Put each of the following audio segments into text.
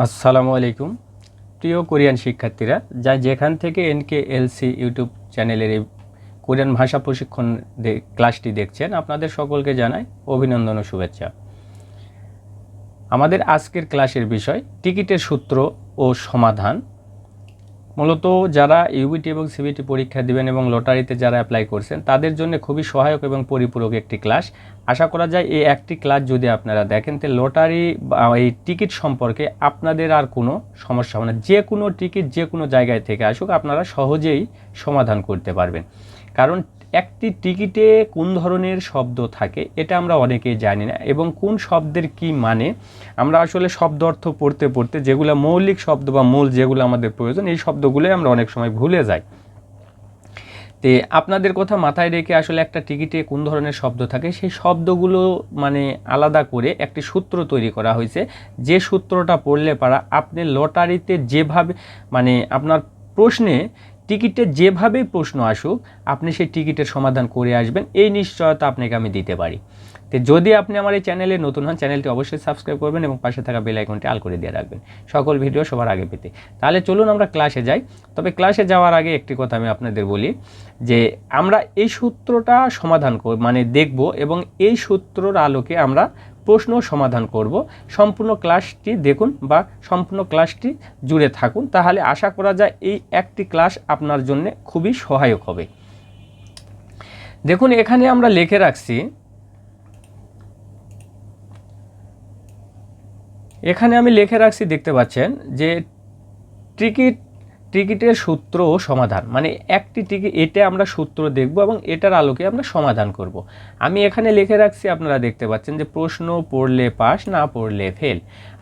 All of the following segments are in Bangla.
আসসালামু আলাইকুম প্রিয় কোরিয়ান শিক্ষার্থীরা যেখান থেকে NKLC ইউটিউব চ্যানেলের এই কোরিয়ান ভাষা প্রশিক্ষণ ক্লাসটি দেখছেন আপনাদের সকলকে জানাই অভিনন্দন ও শুভেচ্ছা। আমাদের আজকের ক্লাসের বিষয় টিকিটের সূত্র ও সমাধান। মূলত যারা ইউবিটি এবং সিবিটি পরীক্ষা দিবেন এবং লটারিতে যারা অ্যাপ্লাই করছেন তাদের জন্য খুবই সহায়ক এবং পরিপূরক একটি ক্লাস। আশা করা যায় এই একটি ক্লাস যদি আপনারা দেখেন তো লটারি বা এই টিকিট সম্পর্কে আপনাদের আর কোনো সমস্যা হবে না। যে কোনো টিকিট যে কোনো জায়গায় থেকে আসুক আপনারা সহজেই সমাধান করতে পারবেন। কারণ একটি টিকিটে কোন ধরনের শব্দ থাকে এটা আমরা অনেকেই জানি না, এবং কোন শব্দের কি মানে আমরা আসলে শব্দ অর্থ পড়তে পড়তে যেগুলো মৌলিক শব্দ বা মূল যেগুলো আমাদের প্রয়োজন এই শব্দগুলোই আমরা অনেক সময় ভুলে যাই। তে আপনাদের কথা মাথায় রেখে আসলে একটা টিকিটে কোন ধরনের শব্দ থাকে সেই শব্দগুলো মানে আলাদা করে একটি সূত্র তৈরি করা হয়েছে। যে সূত্রটা পড়লে পারা আপনি লটারিতে যেভাবে মানে আপনার প্রশ্নে টিকিটে যেভাবেই প্রশ্ন আসুক আপনি সেই টিকিটের সমাধান করে আসবেন, এই নিশ্চয়তা আপনাকে আমি দিতে পারি। তো যদি আপনি আমার এই চ্যানেলে নতুন হন চ্যানেলটি অবশ্যই সাবস্ক্রাইব করবেন এবং পাশে থাকা বেল আইকনটি অল করে দিয়ে রাখবেন সকল ভিডিও সবার আগে পেতে। তাহলে চলুন আমরা ক্লাসে যাই। তবে ক্লাসে যাওয়ার আগে একটি কথা আমি আপনাদের বলি যে আমরা এই সূত্রটা সমাধান মানে দেখব এবং এই সূত্রর আলোকে আমরা প্রশ্ন সমাধান করব। সম্পূর্ণ ক্লাসটি দেখুন বা সম্পূর্ণ ক্লাসটি জুড়ে থাকুন, তাহলে আশা করা যায় এই একটি ক্লাস আপনার জন্য খুবই সহায়ক হবে। দেখুন এখানে আমরা লিখে রাখছি, এখানে আমি লিখে রাখছি দেখতে পাচ্ছেন যে টিকিটের সূত্র ও সমাধান, মানে একটি টিকিট এটা আমরা সূত্র দেখব এবং এটার আলোকে আমরা সমাধান করব। আমি এখানে লিখে রাখছি, আপনারা দেখতে পাচ্ছেন যে প্রশ্ন পড়লে পাস না পড়লে ফেল।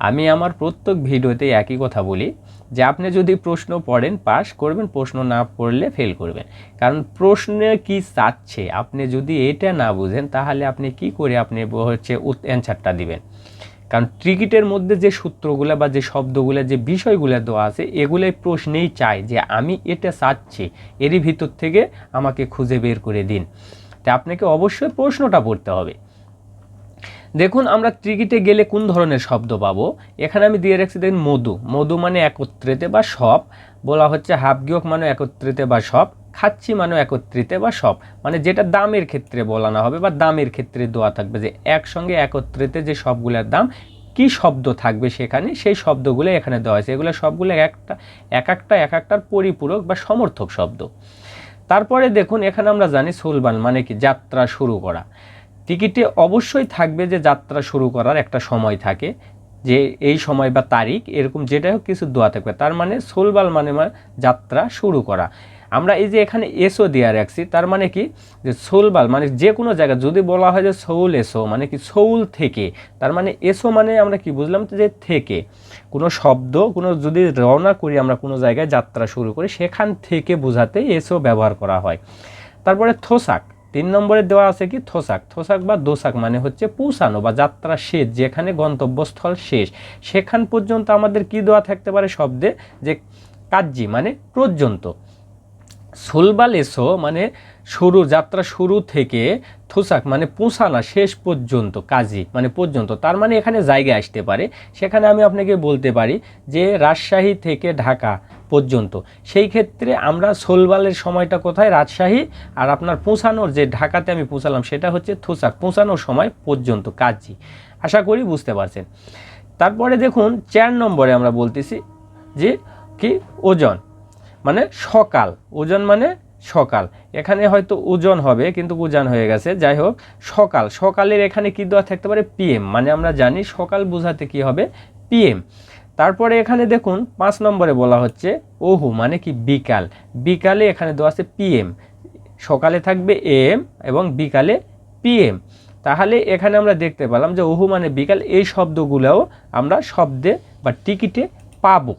আমি আমার প্রত্যেক ভিডিওতে একই কথা বলি যে আপনি যদি প্রশ্ন পড়েন পাস করবেন, প্রশ্ন না পড়লে ফেল করবেন। কারণ প্রশ্নে কি চাচ্ছে আপনি যদি এটা না বুঝেন তাহলে আপনি কি করে আপনি অ্যান্সারটা দিবেন। কারণ টিকিটের মধ্যে যে সূত্রগুলো বা যে শব্দগুলো যে বিষয়গুলো দেওয়া আছে এগুলোই প্রশ্নেই চায় যে আমি এটা চাচ্ছি, এরই ভিতর থেকে আমাকে খুঁজে বের করে দিন। তা আপনাকে অবশ্যই প্রশ্নটা পড়তে হবে। দেখুন আমরা টিকিটে গেলে কোন ধরনের শব্দ পাবো, এখানে আমি দিয়ে রাখছি দেখুন মধু। মধু মানে একত্রিতে বা সব, বলা হচ্ছে হাবগিয়ক মানে একত্রিতে বা সব, খাচ্ছি মানে একত্রিতে বা সব, মানে যেটা দামের ক্ষেত্রে বলানো হবে বা দামের ক্ষেত্রে দেওয়া থাকবে যে একসঙ্গে একত্রিতে যে সবগুলোর দাম কি শব্দ থাকবে সেখানে সেই শব্দগুলো এখানে দেওয়া হয়েছে। এগুলো সবগুলো এক একটার পরিপূরক বা সমর্থক শব্দ। তারপরে দেখুন এখানে আমরা জানি সুলবান মানে কি যাত্রা শুরু করা। টিকিটে অবশ্যই থাকবে যে যাত্রা শুরু করার একটা সময় থাকে, যে এই সময় বা তারিখ এরকম যেটা হোক কিছু দেওয়া থাকবে, তার মানে সোলবাল মানে যাত্রা শুরু করা। আমরা এই যে এখানে এসো দেওয়া রাখছি তার মানে কি যে সোলবাল মানে যে কোনো জায়গা যদি বলা হয় যে সৌল এসো মানে কি সৌল থেকে, তার মানে এসো মানে আমরা কি বুঝলাম যে থেকে কোনো শব্দ কোনো যদি রওনা করি আমরা কোনো জায়গায় যাত্রা শুরু করি সেখান থেকে বোঝাতে এসো ব্যবহার করা হয়। তারপরে থোসাক 3 নম্বরে দেওয়া আছে কি থোসাক। থোসাক বা দোসাক মানে হচ্ছে পৌঁছানো বা যাত্রা শেষ, যেখানে গন্তব্যস্থল শেষ সেখান পর্যন্ত আমাদের কি দেওয়া থাকতে পারে শব্দে যে কাজ্জি মানে পর্যন্ত। সুলবাল এসো মানে শুরু, যাত্রা শুরু থেকে, থুসাক মানে পৌঁছানো শেষ পর্যন্ত, কাজী মানে পর্যন্ত, তার মানে এখানে জায়গায় আসতে পারে। সেখানে আমি আপনাকে বলতে পারি যে রাজশাহী থেকে ঢাকা পর্যন্ত, সেই ক্ষেত্রে আমরা সোলবালের সময়টা কোথায় রাজশাহী, আর আপনার পৌঁছানোর যে ঢাকাতে আমি পৌঁছালাম সেটা হচ্ছে থুসাক, পৌঁছানোর সময় পর্যন্ত কাজী। আশা করি বুঝতে পারছেন। তারপরে দেখুন 4 নম্বরে আমরা বলতেছি যে কি ওজন মানে সকাল, ওজন মানে সকাল, এখানে হয়তো ওজন হবে কিন্তু উজান হয়ে গেছে, যাই হোক সকাল, সকালের এখানে কি দেওয়া থাকতে পারে পিএম, মানে আমরা জানি সকাল বোঝাতে কি হবে পিএম। তারপরে এখানে দেখুন 5 নম্বরে বলা হচ্ছে ওহু মানে কি বিকাল, বিকালে এখানে দেওয়া আছে পিএম, সকালে থাকবে এম এবং বিকালে পিএম। তাহলে এখানে আমরা দেখতে পেলাম যে ওহু মানে বিকাল, এই শব্দগুলোও আমরা শব্দে বা টিকিটে পাবো।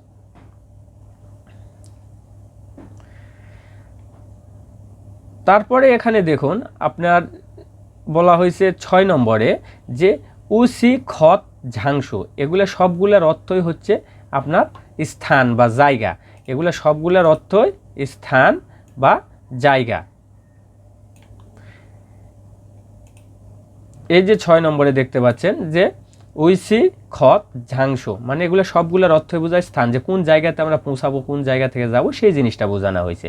তারপরে এখানে দেখুন আপনার বলা হয়েছে 6 নম্বরে যে উসি খত ঝাংসু, এগুলো সবগুলোর অর্থই হচ্ছে আপনার স্থান বা জায়গা, এগুলো সবগুলোর অর্থই স্থান বা জায়গা। এই যে 6 নম্বরে দেখতে পাচ্ছেন যে উইসি খত ঝাংসো, মানে এগুলো সবগুলোর অর্থ বোঝায় স্থান, যে কোন জায়গাতে আমরা পৌঁছাবো, কোন জায়গা থেকে যাব সেই জিনিসটা বোঝানো হয়েছে।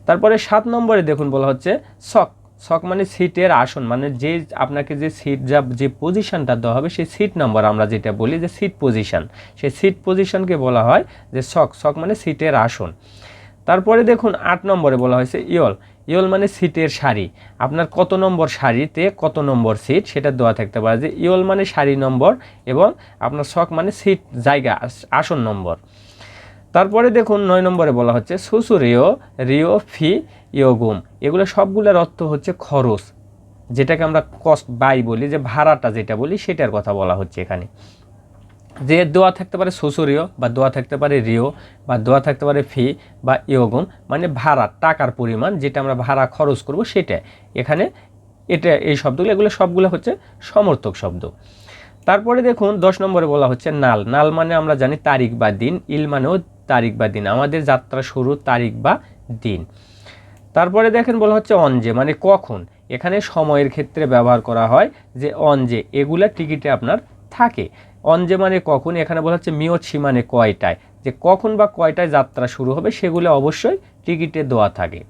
তারপরে 7 নম্বরে দেখুন বলা হচ্ছে শক। শক মানে সিটের আসন, মানে যে আপনাকে যে সিট যে পজিশনটা দেওয়া হবে সেই সিট নাম্বার আমরা যেটা বলি যে সিট পজিশন, সেই সিট পজিশনকে বলা হয় যে শক। শক মানে সিটের আসন। তারপরে দেখুন 8 নম্বরে বলা হয়েছে ইয়ল। ইয়ল মানে সিটের সারি, আপনার কত নম্বর সারিতে কত নম্বর সিট সেটা দেওয়া থাকতে পারে, যে ইয়ল মানে সারি নম্বর এবং আপনার শক মানে সিট জায়গা আসন নম্বর। তারপরে দেখুন 9 নম্বরে বলা হচ্ছে সুসুরিও রিও ফি ইয়োগুম, এগুলো সবগুলোর অর্থ হচ্ছে খরচ, যেটাকে আমরা কস্ট বাই বলি, যে ভাড়াটা যেটা বলি সেটার কথা বলা হচ্ছে এখানে। যে দোয়া থাকতে পারে সুসুরিও, বা দোয়া থাকতে পারে রিও, বা দোয়া থাকতে পারে ফি বা ইয়োগুম, মানে ভাড়া, টাকার পরিমাণ যেটা আমরা ভাড়া খরচ করব সেটা এখানে, এটা এই শব্দগুলো এগুলো সবগুলো হচ্ছে সমর্থক শব্দ। তারপরে দেখুন 10 নম্বরে বলা হচ্ছে নাল। নাল মানে আমরা জানি তারিখ বা দিন, ইল মানেও তারিখ বা দিন, আমাদের যাত্রা শুরু তারিখ বা দিন। তারপরে দেখেন বলা হচ্ছে অনজে, মানে কখন, এখানে সময়ের ক্ষেত্রে ব্যবহার করা হয়, যে অনজে এগুলা টিকিটে আপনার থাকে। অনজে মানে কখন, এখানে বলা হচ্ছে মিওছি মানে কয়টায়, যে কখন বা কয়টায় যাত্রা শুরু হবে সেগুলো অবশ্যই টিকিটে দেওয়া থাকে।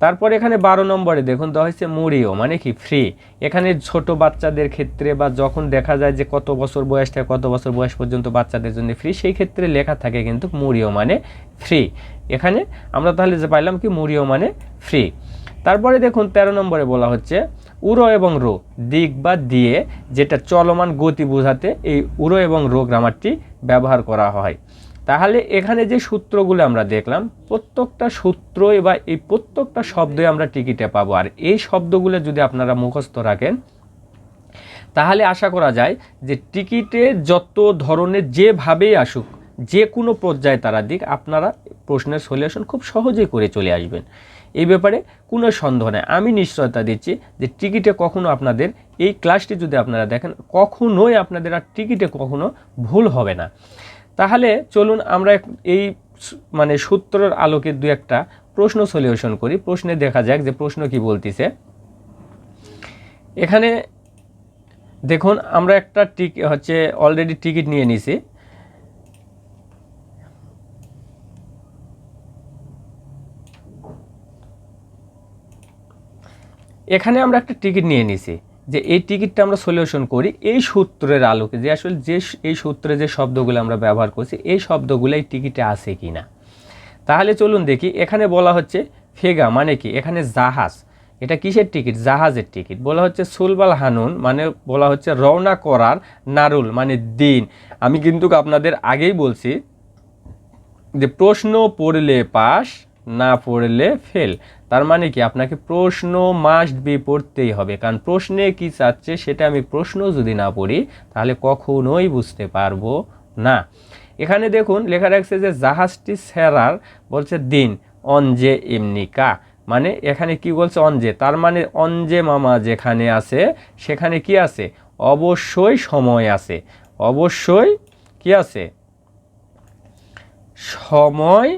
তারপর এখানে 12 নম্বরে দেখুন দেওয়া হয়েছে মুড়িও, মানে কি ফ্রি। এখানে ছোট বাচ্চাদের ক্ষেত্রে বা যখন দেখা যায় যে কত বছর বয়স থেকে কত বছর বয়স পর্যন্ত বাচ্চাদের জন্য ফ্রি, সেই ক্ষেত্রে লেখা থাকে কিন্তু মুড়িও মানে ফ্রি। এখানে আমরা তাহলে যে পাইলাম কি মুড়িও মানে ফ্রি। তারপরে দেখুন 13 নম্বরে বলা হচ্ছে উড়ো এবং রো, দিক বা দিয়ে, যেটা চলমান গতি বোঝাতে এই উড়ো এবং রো গ্রামারটি ব্যবহার করা হয়। তাহলে এখানে যে সূত্রগুলো আমরা দেখলাম, প্রত্যেকটা সূত্র বা এই প্রত্যেকটা শব্দই আমরা টিকিটে পাবো। আর এই শব্দগুলো যদি আপনারা মুখস্থ রাখেন তাহলে আশা করা যায় যে টিকিটে যত ধরনের যেভাবেই আসুক, যে কোনো পর্যায়ে তারা দিক, আপনারা প্রশ্নের সলিউশন খুব সহজেই করে চলে আসবেন। এই ব্যাপারে কোনো সন্দেহ নেই, আমি নিশ্চয়তা দিচ্ছি যে টিকিটে কখনো আপনাদের, এই ক্লাসটি যদি আপনারা দেখেন, কখনোই আপনাদের আর টিকিটে কখনো ভুল হবে না। তাহলে চলুন আমরা এই মানে সূত্রের আলোকে দু একটা প্রশ্ন সলিউশন করি। প্রশ্নে দেখা যাক যে প্রশ্ন কি বলতেছে। এখানে দেখুন আমরা একটা অলরেডি টিকিট নিয়ে নিছি। এখানে আমরা একটা টিকিট নিয়ে নিছি, যে এই টিকিটটা আমরা সলিউশন করি এই সূত্রের আলোকে, যে আসলে যে এই সূত্রে যে শব্দগুলো আমরা ব্যবহার করছি এই শব্দগুলো এই টিকিটে আছে কি না। তাহলে চলুন দেখি। এখানে বলা হচ্ছে ফেগা মানে কি, এখানে জাহাজ, এটা কিসের টিকিট, জাহাজের টিকিট। বলা হচ্ছে সুলবাল হানুন মানে বলা হচ্ছে রওনা করার, নারুল মানে দিন। আমি কিন্তু আপনাদের আগেই বলছি যে প্রশ্ন পড়লে পাস, না পড়লে ফেল। তার মানে কি আপনাকে প্রশ্ন মাস্ট বি পড়তেই হবে, কারণ প্রশ্নে কি চাচ্ছে সেটা আমি প্রশ্ন যদি না পড়ি তাহলে কখনোই বুঝতে পারবো না। এখানে দেখুন লেখা রাখছে যে জাহাজটি সেরার বলছে দিন অনজে এমনিকা, মানে এখানে কি বলছে অনজে, তার মানে অনজে মামা যেখানে আছে সেখানে কি আছে, অবশ্যই সময় আছে, অবশ্যই কি আছে, সময়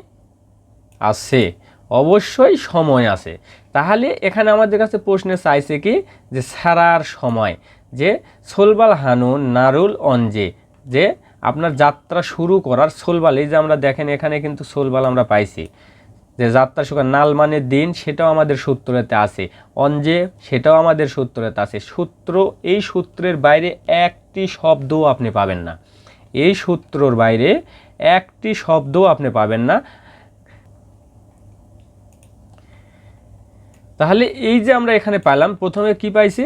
আছে, অবশ্যই সময় আছে। তাহলে এখানে আমাদের কাছে প্রশ্নে চাইছে কি, যে সারার সময়, যে সোলবাল হানুন নারুল অনজে, যে আপনার যাত্রা শুরু করার সোলবাল, এই যে আমরা দেখেন এখানে কিন্তু সোলবাল আমরা পাইছি, যে যাত্রা শুরু, নাল মানে দিন সেটাও আমাদের সূত্রেতে আছে, অনজে সেটাও আমাদের সূত্রেতে আছে। সূত্র, এই সূত্রের বাইরে একটি শব্দও আপনি পাবেন না, এই সূত্রর বাইরে একটি শব্দও আপনি পাবেন না। তাহলে এই যে আমরা এখানে পেলাম, প্রথমে কি পাইছি,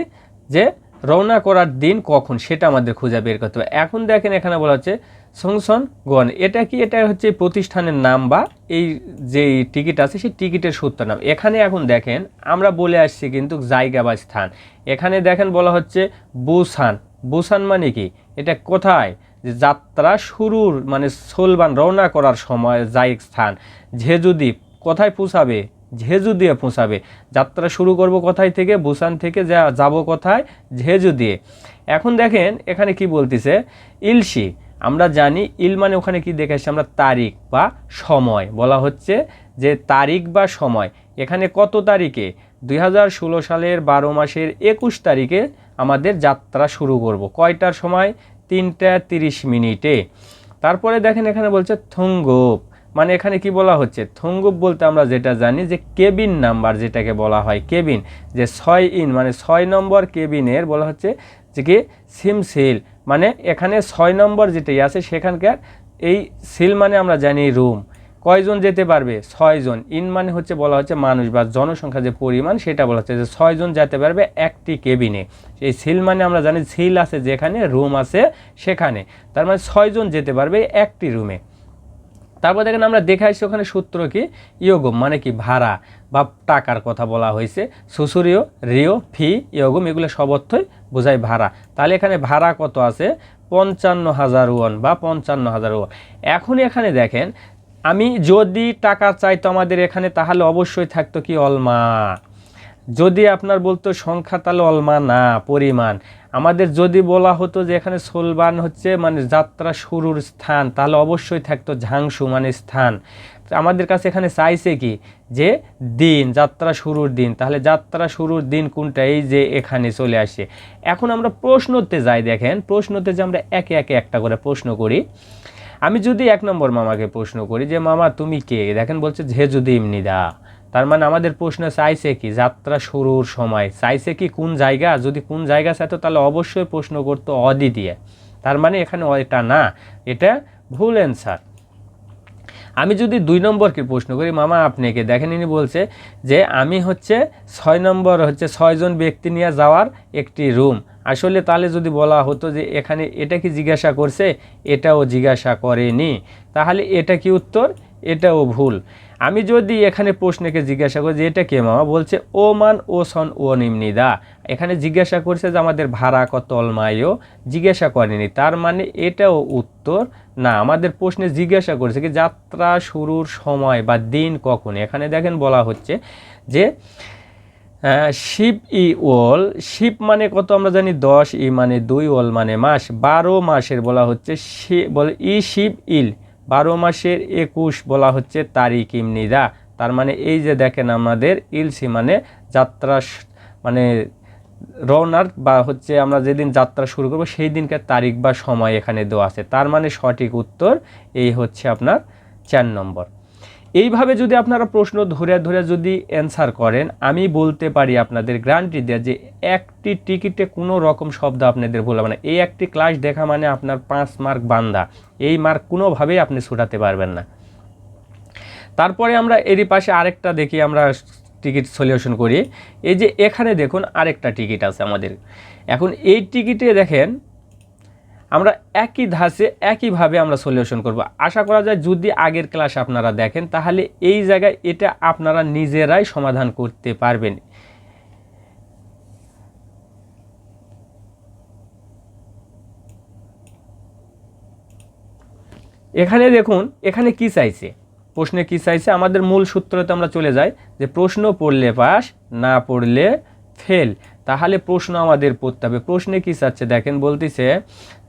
যে রওনা করার দিন কখন সেটা আমাদের খুঁজে বের করতে হবে। এখন দেখেন এখানে বলা হচ্ছে সংসন গণ, এটা কি, এটা হচ্ছে প্রতিষ্ঠানের নাম বা এই যে টিকিট আছে সেই টিকিটের সূত্র নাম। এখানে এখন দেখেন আমরা বলে আসছি কিন্তু জায়গা বা স্থান। এখানে দেখেন বলা হচ্ছে বুসান। বুসান মানে কি, এটা কোথায়, যে যাত্রা শুরুর মানে সোলবান রওনা করার সময় স্থান। ঝেজুদ্বীপ কোথায় পৌঁছাবে, ঝেজু দিয়ে পৌঁছাবে। যাত্রা শুরু করব কোথায় থেকে, বুসান থেকে, যাব কোথায়, ঝেজু দিয়ে। এখন দেখেন এখানে কি বলতেছে, ইলশি, আমরা জানি ইল মানে ওখানে কি দেখে আসছে আমরা, তারিখ বা সময়। বলা হচ্ছে যে তারিখ বা সময়, এখানে কত তারিখে, 2016 সালের 12 মাসের 21 তারিখে আমাদের যাত্রা শুরু করব। কয়টার সময়, 3টা 30 মিনিটে। তারপরে দেখেন এখানে বলছে থুঙ্গুপ, মানে এখানে কি বলা হচ্ছে, থুঙ্গুপ বলতে আমরা যেটা জানি যে কেবিন নাম্বার যেটাকে বলা হয় কেবিন, যে 6 ইন মানে 6 নম্বর কেবিনের বলা হচ্ছে যে কি সিমসিল, মানে এখানে 6 নম্বর যেটাই আছে সেখানকার এই সিল মানে আমরা জানি রুম। কয়জন যেতে পারবে? 6 জন। ইন মানে হচ্ছে বলা হচ্ছে মানুষ বা জনসংখ্যা যে পরিমাণ সেটা বলা হচ্ছে যে 6 জন যেতে পারবে একটি কেবিনে। এই সিল মানে আমরা জানি সিল আছে যেখানে, রুম আছে সেখানে, তার মানে 6 জন যেতে পারবে একটি রুমে। তারপর দেখেন আমরা দেখে আসছি ওখানে সূত্র কি ইয়োগম মানে কি ভাড়া বা টাকার কথা বলা হয়েছে। সুসুরিও, রিও, ফি, ইয়োগম এগুলো সব অর্থই বোঝায় ভাড়া। তাহলে এখানে ভাড়া কত আছে? 55,000 ওয়ান বা 55,000 ওয়ান। এখন এখানে দেখেন আমি যদি টাকা চাইতো আমাদের এখানে তাহলে অবশ্যই থাকতো কি অলমা। যদি আপনার বলতো সংখ্যা তাহলে অলমা না পরিমাণ। আমাদের যদি বলা হতো যে এখানে সোলবান হচ্ছে মানে যাত্রা শুরুর স্থান তাহলে অবশ্যই থাকতো ঝাংসু মানে স্থান। আমাদের কাছে এখানে চাইছে কি যে দিন, যাত্রা শুরুর দিন, তাহলে যাত্রা শুরুর দিন কোনটা? এই যে এখানে চলে আসে। এখন আমরা প্রশ্নতে যাই, দেখেন প্রশ্নতে যে আমরা একে একে একটা করে প্রশ্ন করি। আমি যদি 1 নম্বর মামাকে প্রশ্ন করি যে মামা তুমি কে, দেখেন বলছে ঝেজুদি ইমনিদা, তার মানে আমাদের প্রশ্ন চাইছে কি যাত্রা শুরুর সময়, চাইছে কি কোন জায়গা। যদি কোন জায়গা চাইতো তাহলে অবশ্যই প্রশ্ন করতো অদি দিয়ে, তার মানে এখানে এটা না, এটা ভুল অ্যান্সার। আমি যদি 2 নম্বরকে প্রশ্ন করি মামা আপনাকে, দেখেন ইনি বলছে যে আমি হচ্ছে 6 নম্বর হচ্ছে 6 জন ব্যক্তি নিয়ে যাওয়ার একটি রুম। আসলে তাহলে যদি বলা হতো যে এখানে এটা কি জিজ্ঞাসা করছে, এটাও জিজ্ঞাসা করেনি, তাহলে এটা কি উত্তর? এটাও ভুল। আমি যদি এখানে প্রশ্নকে জিজ্ঞাসা করি যে এটা কে মামা, বলছে ও মান ও সন ও নিমনিদা, এখানে জিজ্ঞাসা করছে যে আমাদের ভাড়া কত অলমাইও, জিজ্ঞাসা করেনি, তার মানে এটাও উত্তর না। আমাদের প্রশ্নে জিজ্ঞাসা করছে কি যাত্রা শুরুর সময় বা দিন কখন। এখানে দেখেন বলা হচ্ছে যে শিব ই ওল, শিব মানে কত আমরা জানি 10, ই মানে 2, ওল মানে মাস, 12 মাসের বলা হচ্ছে বলে ই শিব ইল, 12 মাসের 21 বলা হচ্ছে তারিখ ইমনিদা। তার মানে এই যে দেখেন আমাদের ইলসি মানে যাত্রা মানে রওনার বা হচ্ছে আমরা যেদিন যাত্রা শুরু করব সেই দিনকার তারিখ বা সময় এখানে দেওয়া আছে, তার মানে সঠিক উত্তর এই হচ্ছে আপনার 4 নম্বর। এইভাবে যদি আপনারা প্রশ্ন ধরে ধরে যদি অ্যান্সার করেন, আমি বলতে পারি আপনাদের গ্যারান্টি দেয়া যে একটি টিকিটে কোনো রকম শব্দ আপনাদের ভুল হবে না। এই একটি ক্লাস দেখা মানে আপনার 5 মার্ক বান্দা, এই মার্ক কোনোভাবেই আপনি ছুটাতে পারবেন না। তারপরে আমরা এরই পাশে আরেকটা দেখি, আমরা টিকিট সলিউশন করি। এই যে এখানে দেখুন আরেকটা টিকিট আছে আমাদের। এখন এই টিকিটে দেখেন আমরা একই ধাঁচে একইভাবে আমরা সলিউশন করব। আশা করা যায় যদি আগের ক্লাস আপনারা দেখেন তাহলে এই জায়গায় এটা আপনারা নিজেরাই সমাধান করতে পারবেন। এখানে দেখুন এখানে কি চাইছে, প্রশ্নে কি চাইছে, আমাদের মূল সূত্রতে আমরা চলে যাই যে প্রশ্ন পড়লে পাস, না পড়লে ফেল। তাহলে প্রশ্ন আমাদের পড়তে হবে। প্রশ্নে কি চাচ্ছে দেখেন, বলতেছে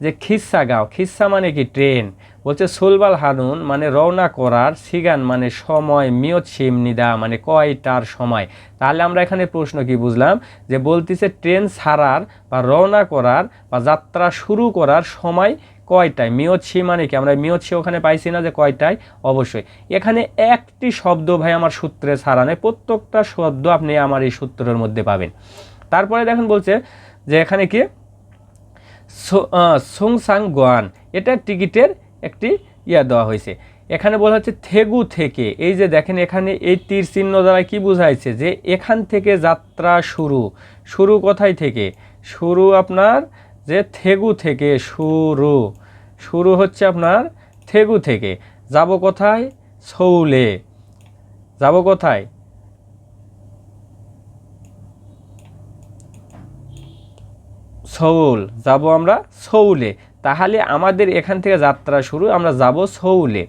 যে খিসা গাও, খিসা মানে কি ট্রেন, বলছে সোলবাল হানুন মানে রওনা করার, সিগান মানে সময়, মিয়ত সিমনিদা মানে কয়টার সময়। তাহলে আমরা এখানে প্রশ্ন কি বুঝলাম যে বলতেছে ট্রেন ছাড়ার বা রওনা করার বা যাত্রা শুরু করার সময় কয়টায়। মিয়ৎসি মানে কি, আমরা মিয়ৎসি ওখানে পাইছি না যে কয়টায়, অবশ্যই এখানে একটি শব্দ ভাই আমার সূত্রে ছাড়া নেই, প্রত্যেকটা শব্দ আপনি আমার এই সূত্রের মধ্যে পাবেন। তারপরে দেখেন বলছে যে এখানে কি সোংসাং গোয়ান, এটা টিকিটের একটি দেওয়া হয়েছে। এখানে বলা হচ্ছে থেগু থেকে, এই যে দেখেন এখানে এই তীর চিহ্ন দ্বারা কি বোঝাইছে যে এখান থেকে যাত্রা শুরু। শুরু কোথায় থেকে? শুরু আপনার যে থেগু থেকে শুরু, শুরু হচ্ছে আপনার থেগু থেকে। যাব কোথায়? সৌলে। যাব কোথায়? সৌল, যাব আমরা সৌলে। তাহলে আমাদের এখান থেকে যাত্রা শুরু, আমরা যাব সৌলে,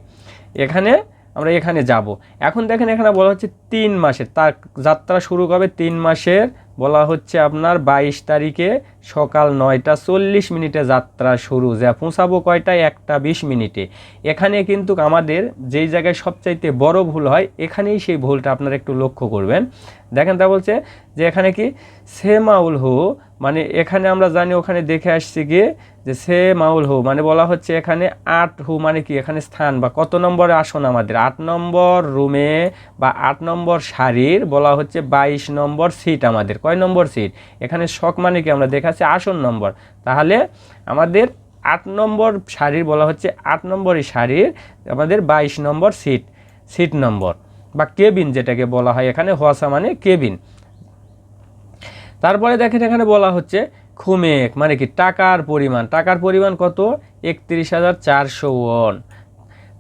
এখানে আমরা এখানে যাব। এখন দেখেন এখানে বলা হচ্ছে 3 মাসের, তার যাত্রা শুরু হবে 3 মাসের, বলা হচ্ছে আপনার 22 তারিখে সকাল 9টা 40 মিনিটে যাত্রা শুরু, যা পৌঁছাবো কয়টায়? 1টা 20 মিনিটে। এখানে কিন্তু আমাদের যেই জায়গায় সবচাইতে বড় ভুল হয় এখানেই সেই ভুলটা আপনারা একটু লক্ষ্য করবেন। দেখেন তা বলছে যে এখানে কি সেমাউল হু মানে এখানে আমরা জানি ওখানে দেখে আসছি গিয়ে যে সে মাউল হু মানে বলা হচ্ছে এখানে 8 হু মানে কি এখানে স্থান বা কত নম্বরে আসন আমাদের 8 নম্বর রুমে বা 8 নম্বর সারির বলা হচ্ছে 22 নম্বর সিট আমাদের কয় নম্বর সিট এখানে শক মানে কি আমরা দেখাচ্ছি আসন নম্বর তাহলে আমাদের 8 নম্বর সারির বলা হচ্ছে 8 নম্বরই সারির আমাদের 22 নম্বর সিট নম্বর বা কেবিন যেটাকে বলা হয় এখানে হোয়াসা মানে কেবিন। তারপরে দেখেন এখানে বলা হচ্ছে খুমেক মানে কি টাকার পরিমাণ কত 31,400 ওয়ান।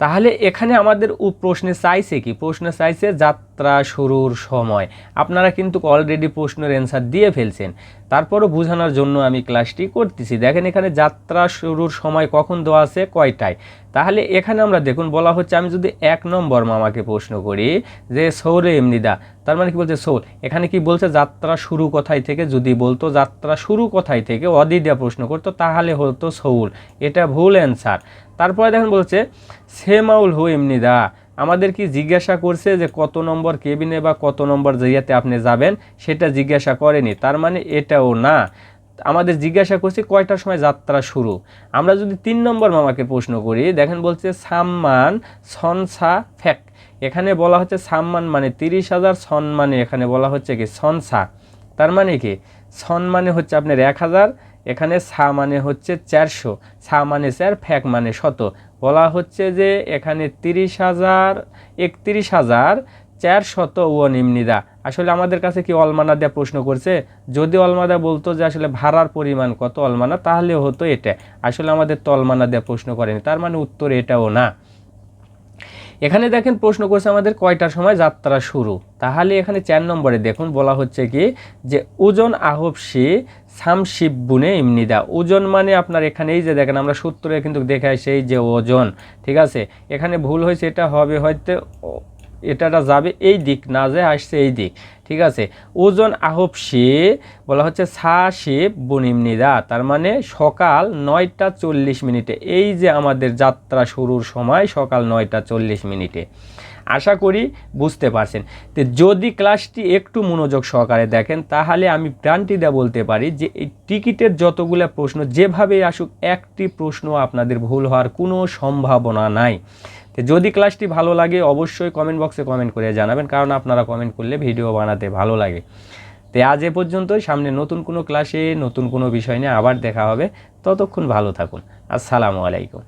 তাহলে এখানে আমাদের প্রশ্নে চাইছে কি প্রশ্নে চাইছে যাত্রা শুরুর সময়। আপনারা কিন্তু অলরেডি প্রশ্নের অ্যান্সার দিয়ে ফেলছেন, তারপরও বোঝানোর জন্য আমি ক্লাসটি করতেছি। দেখেন এখানে যাত্রা শুরুর সময় কখন দেওয়া আছে কয়টায়। তাহলে এখানে আমরা দেখুন বলা হচ্ছে আমি যদি 1 নম্বর মামাকে প্রশ্ন করি যে সৌরে এমনিদা তার মানে কি বলছে সৌল এখানে কি বলছে যাত্রা শুরু কোথায় থেকে যদি বলতো যাত্রা শুরু কোথায় থেকে অদিদা প্রশ্ন করতো তাহলে হতো সৌল, এটা ভুল অ্যান্সার। তারপরে দেখেন বলছে সেমাউল হু এমনিদা আমাদের কি জিজ্ঞাসা করছে যে কত নম্বর কেবিনে বা কত নম্বর জায়গাতে আপনি যাবেন সেটা জিজ্ঞাসা করেনি, তার মানে এটাও না। আমাদের জিজ্ঞাসা করছি কয়টার সময় যাত্রা শুরু। আমরা যদি 3 নম্বর মামাকে প্রশ্ন করি দেখেন বলছে সাম্মান সনসা ফ্যাক এখানে বলা হচ্ছে সাম্মান মানে 30,000 সন মানে এখানে বলা হচ্ছে কি সনসা তার মানে কি সন মানে হচ্ছে আপনার 1000 এখানে সা মানে হচ্ছে 400 সা মানে 4 ফ্যাক মানে 100 বলা হচ্ছে যে এখানে 31,400 ও নিম্নিদা। আসলে আমাদের কাছে কি অলমানা দেওয়া প্রশ্ন করছে, যদি অলমানা বলতো যে আসলে ভাড়ার পরিমাণ কত অলমানা তাহলে হতো এটা, আসলে আমাদের তো অলমানা দেওয়া প্রশ্ন করেনি, তার মানে উত্তর এটাও না। এখানে দেখেন প্রশ্ন করছে আমাদের কয়টার সময় যাত্রা শুরু। তাহলে এখানে 4 নম্বরে দেখুন বলা হচ্ছে কি যে ওজন আহবসি সামশিববুনে ইমনিদা। ওজন মানে আপনার এখানে এই যে দেখেন আমরা সূত্রে কিন্তু দেখে আসি এই যে ওজন, ঠিক আছে এখানে ভুল হয়েছে, এটা হবে হয়তো এটাটা যাবে এই দিক না যে আসছে এই দিক, ঠিক আছে। ওজন আহবসি বলা হচ্ছে সাশিব বুনিমনিদা তার মানে সকাল 9টা 40 মিনিটে। এই যে আমাদের যাত্রা শুরুর সময় সকাল 9টা 40 মিনিটে। আশা করি বুঝতে পারছেন। তো যদি ক্লাসটি একটু মনোযোগ সহকারে দেখেন তাহলে আমি গ্যারান্টি দিয়ে বলতে পারি যে এই টিকিটের যতগুলো প্রশ্ন যেভাবেই আসুক একটি প্রশ্ন আপনাদের ভুল হওয়ার কোনো সম্ভাবনা নাই। তো যদি ক্লাসটি ভালো লাগে অবশ্যই কমেন্ট বক্সে কমেন্ট করে জানাবেন, কারণ আপনারা কমেন্ট করলে ভিডিও বানাতে ভালো লাগে। তো আজ এ পর্যন্তই, সামনে নতুন কোনো ক্লাসে নতুন কোনো বিষয় নিয়ে আবার দেখা হবে, ততক্ষণ ভালো থাকুন। আসসালামু আলাইকুম।